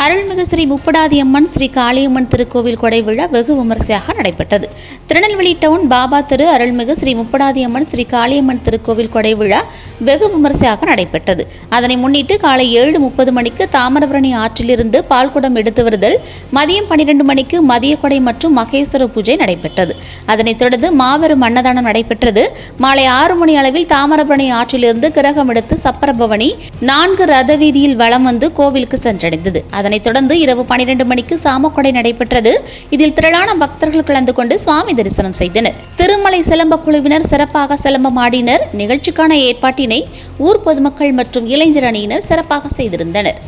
அருள்மிகு ஸ்ரீ முப்படாதியம்மன் ஸ்ரீ காளியம்மன் திருக்கோவில் கொடை விழா வெகு விமரிசையாக நடைபெற்றது. திருநெல்வேலி டவுன் பாபா திரு அருள்மிகு ஸ்ரீ முப்படாதியம்மன் ஸ்ரீ காளியம்மன் திருக்கோவில் கொடை விழா வெகு விமரிசையாக நடைபெற்றது. அதனை முன்னிட்டு காலை 7:30 மணிக்கு தாமிரபரணி ஆற்றிலிருந்து பால்குடம் எடுத்து வருதல், மதியம் 12 மணிக்கு மதிய கொடை மற்றும் மகேஸ்வர பூஜை நடைபெற்றது. அதனைத் தொடர்ந்து மாபெரும் அன்னதானம் நடைபெற்றது. மாலை 6 மணி அளவில் தாமிரபரணி ஆற்றிலிருந்து கிரகம் எடுத்து சப்பரபவனி 4 ரத வீதியில் வலம் வந்து கோவிலுக்கு சென்றடைந்தது. அதனைத் தொடர்ந்து இரவு 12 மணிக்கு சாமக்கொடை நடைபெற்றது. இதில் திரளான பக்தர்கள் கலந்து கொண்டு சுவாமி தரிசனம் செய்தனர். திருமலை சிலம்ப குழுவினர் சிறப்பாக சிலம்பம் ஆடினர். நிகழ்ச்சிக்கான ஏற்பாட்டினை ஊர் பொதுமக்கள் மற்றும் இளைஞர் அணியினர் சிறப்பாக செய்திருந்தனர்.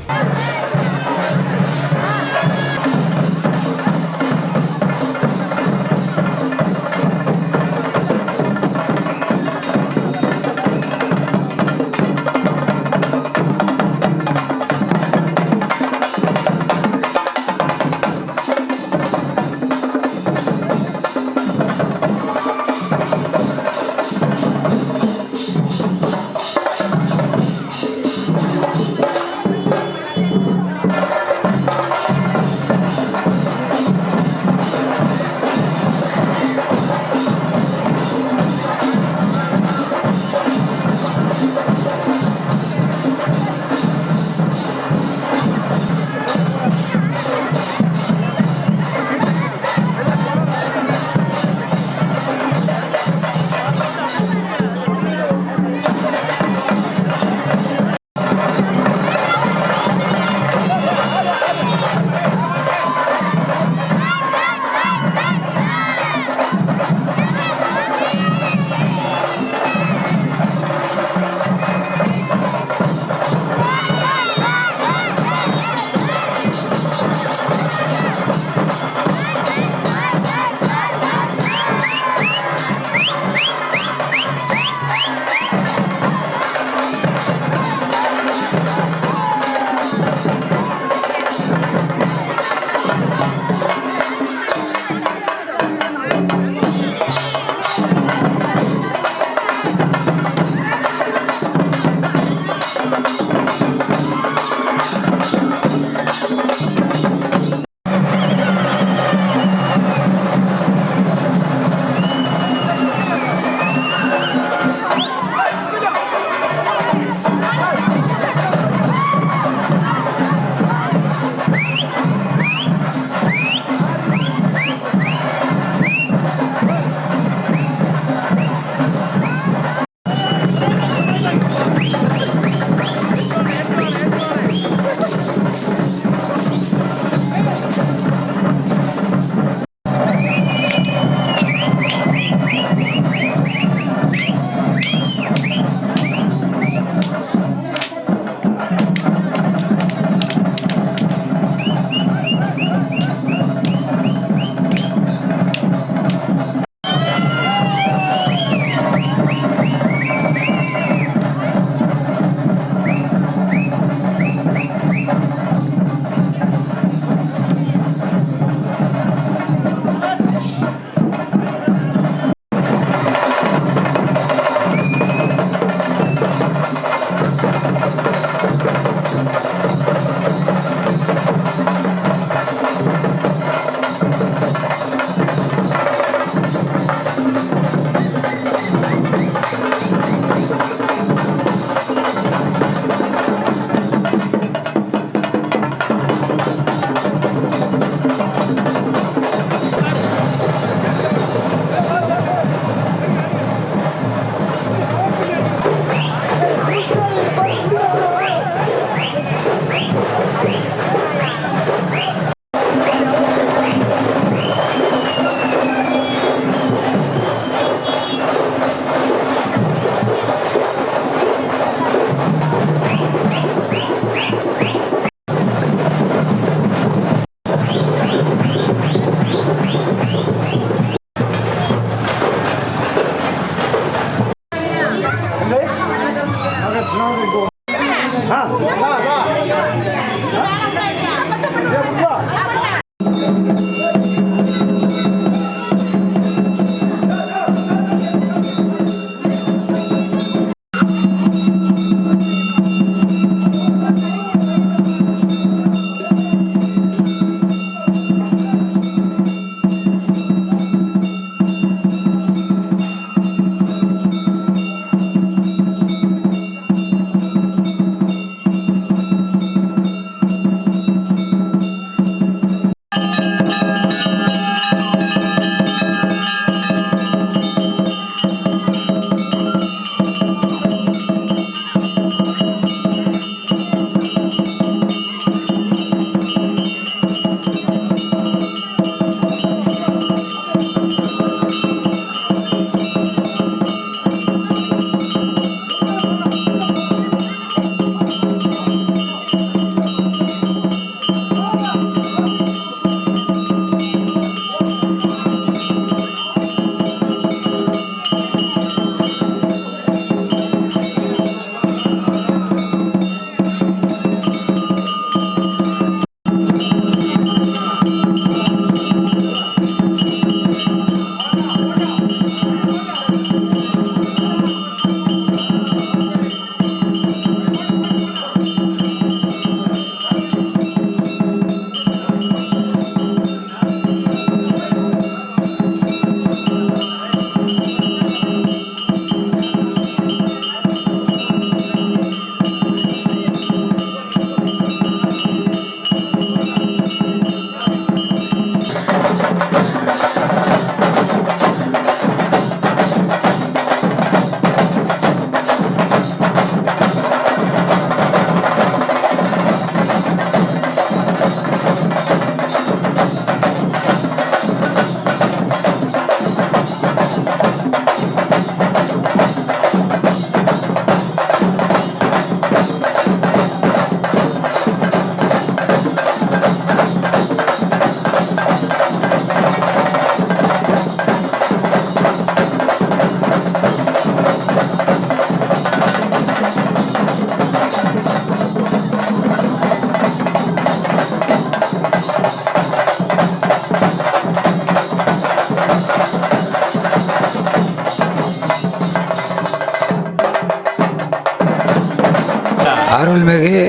அருள்மிகு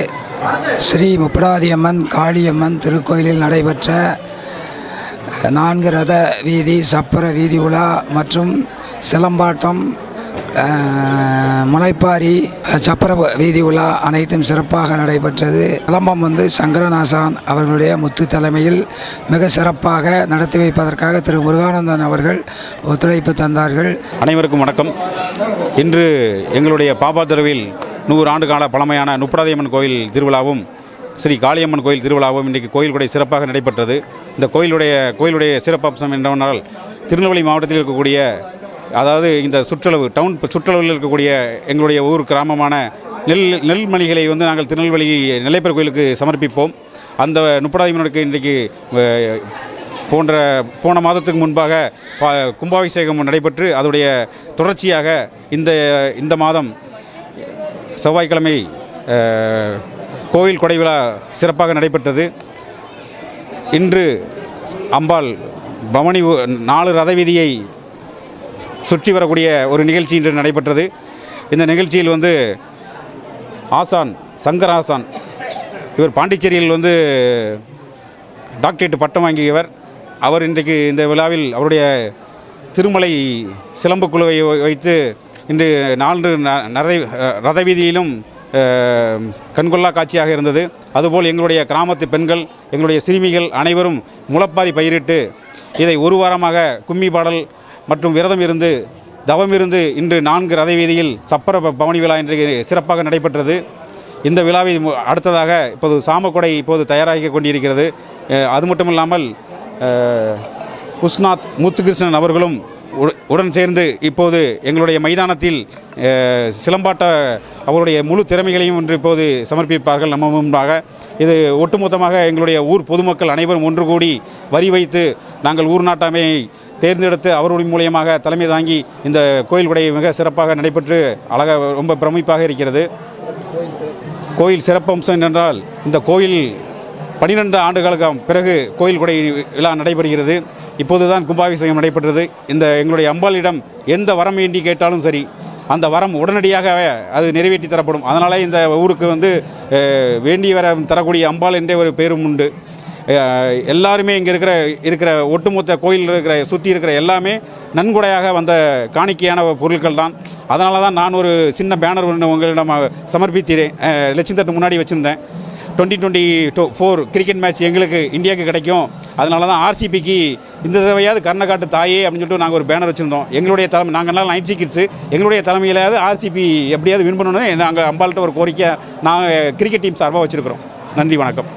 ஸ்ரீ முப்படாதியம்மன் காளியம்மன் திருக்கோயிலில் நடைபெற்ற 4 ரத வீதி, சப்பர வீதி உலா மற்றும் சிலம்பாட்டம், முளைப்பாரி, சப்பர வீதி உலா அனைத்தும் சிறப்பாக நடைபெற்றது. சிலம்பம் சங்கரநாசான் அவர்களுடைய முத்து தலைமையில் மிக சிறப்பாக நடத்தி வைப்பதற்காக திரு முருகானந்தன் அவர்கள் ஒத்துழைப்பு தந்தார்கள். அனைவருக்கும் வணக்கம். இன்று எங்களுடைய பாபாத்தருவில் 100 ஆண்டு கால பழமையான முப்படாதியம்மன் கோயில் திருவிழாவும் ஸ்ரீ காளியம்மன் கோயில் திருவிழாவும் இன்றைக்கு கோயில் கொடை சிறப்பாக நடைபெற்றது. இந்த கோயிலுடைய சிறப்பம்சம் என்னவென்றால், திருநெல்வேலி மாவட்டத்தில் இருக்கக்கூடிய, அதாவது இந்த சுற்றளவில் இருக்கக்கூடிய எங்களுடைய ஊர் கிராமமான நெல்மணிகளை நாங்கள் திருநெல்வேலி நெல்லையப்பர் கோயிலுக்கு சமர்ப்பிப்போம். அந்த முப்படாதியம்மனுக்கு இன்றைக்கு போன மாதத்துக்கு முன்பாக கும்பாபிஷேகம் நடைபெற்று அதோடைய தொடர்ச்சியாக இந்த மாதம் செவ்வாய்க்கிழமை கோயில் கொடை விழா சிறப்பாக நடைபெற்றது. இன்று அம்பாள் பவனி 4 ரத வீதியை சுற்றி வரக்கூடிய ஒரு நிகழ்ச்சி இன்று நடைபெற்றது. இந்த நிகழ்ச்சியில் ஆசான் சங்கர் ஆசான் இவர் பாண்டிச்சேரியில் டாக்டரேட் பட்டம் வாங்கியவர். அவர் இன்றைக்கு இந்த விழாவில் அவருடைய திருமலை சிலம்பு குழுவை வைத்து இன்று 4 ரத வீதியிலும் கண்கொள்ளா காட்சியாக இருந்தது. அதுபோல் எங்களுடைய கிராமத்து பெண்கள், எங்களுடைய சிறுமிகள் அனைவரும் முளைப்பாரி பயிரிட்டு இதை ஒரு வாரமாக கும்மி பாடல் மற்றும் விரதம் இருந்து தவம் இருந்து இன்று 4 ரத வீதியில் சப்பர பவனி விழா இன்றைக்கு சிறப்பாக நடைபெற்றது. இந்த விழாவை அடுத்ததாக இப்போது சாமக்கொடை தயாராகி கொண்டிருக்கிறது. அது மட்டும் இல்லாமல் உஸ்நாத் முத்துகிருஷ்ணன் அவர்களும் உடன் சேர்ந்து இப்போது எங்களுடைய மைதானத்தில் சிலம்பாட்ட அவருடைய முழு திறமைகளையும் இன்று இப்போது சமர்ப்பிப்பார்கள் நம்ம முன்பாக. இது ஒட்டுமொத்தமாக எங்களுடைய ஊர் பொதுமக்கள் அனைவரும் ஒன்று கூடி வரி வைத்து நாங்கள் ஊர் நாட்டாமையை தேர்ந்தெடுத்து அவருடைய மூலியமாக தலைமை தாங்கி இந்த கோயில் கொடை மிக சிறப்பாக நடைபெற்று ரொம்ப பிரமிப்பாக இருக்கிறது. கோயில் சிறப்பம்சம் என்றால், இந்த கோயில் 12 ஆண்டுகளுக்கு பிறகு கோயில் கொடை விழா நடைபெறுகிறது. இப்போதுதான் கும்பாபிஷேகம் நடைபெற்றது. எங்களுடைய அம்பாளிடம் எந்த வரம் வேண்டி கேட்டாலும் சரி, அந்த வரம் உடனடியாக அது நிறைவேற்றி தரப்படும். அதனால் இந்த ஊருக்கு வேண்டி வர தரக்கூடிய அம்பாள் என்றே ஒரு பேரும் உண்டு. எல்லாருமே இங்கே இருக்கிற ஒட்டுமொத்த கோயில் சுற்றி இருக்கிற எல்லாமே நன்கொடையாக வந்த காணிக்கையான பொருட்கள் தான். அதனால தான் நான் ஒரு சின்ன பேனர் ஒன்று உங்களிடம் சமர்ப்பித்தேன். லட்சம் தட்டு முன்னாடி வச்சுருந்தேன். 2024 கிரிக்கெட் மேட்ச் எங்களுக்கு இந்தியாவுக்கு கிடைக்கும், அதனால தான் ஆர்சிபிக்கு இந்த தடவையாவது கர்ணகாட்டு தாயே அப்படின்னு சொல்லிட்டு நாங்கள் ஒரு பேனர் வச்சுருந்தோம். எங்களுடைய நாங்கள்லாம் 90 கிட்ஸு, எங்களுடைய தலைமையிலாவது ஆர்சிபி எப்படியாவது வின் பண்ணணும்னு நாங்கள் அம்பாள்கிட்ட ஒரு கோரிக்கை நாங்கள் கிரிக்கெட் டீம் சார்பாக வச்சுருக்கிறோம். நன்றி, வணக்கம்.